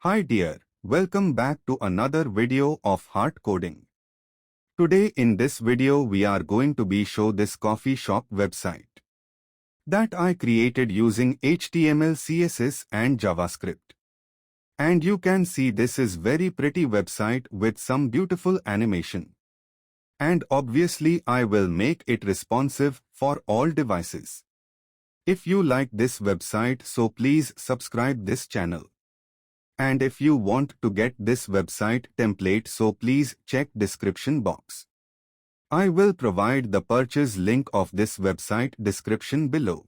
Hi dear, welcome back to another video of Heart Coding. Today in this video we are going to show this coffee shop website that I created using HTML, CSS and JavaScript. And you can see this is very pretty website with some beautiful animation. And obviously I will make it responsive for all devices. If you like this website, so please subscribe this channel. And if you want to get this website template, so please check description box. I will provide the purchase link of this website description below.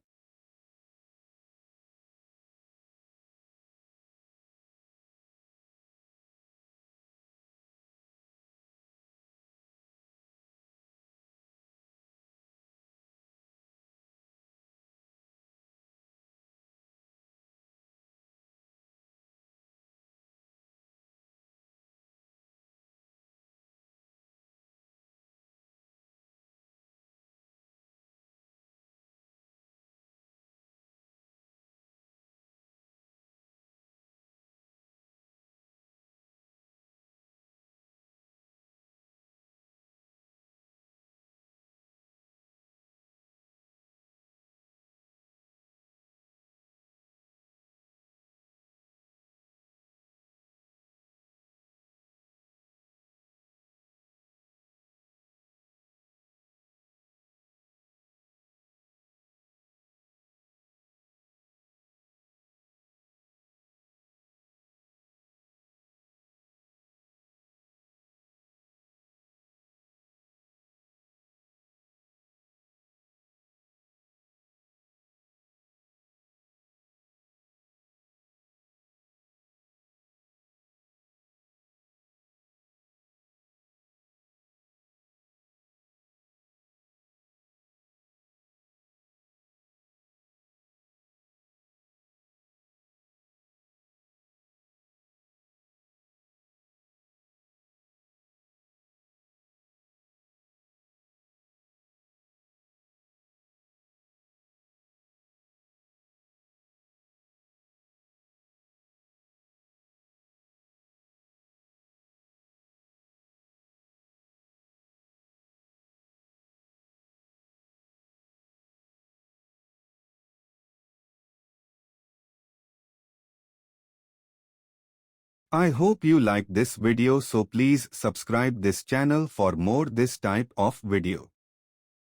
I hope you like this video, so please subscribe this channel for more this type of video.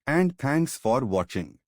And thanks for watching.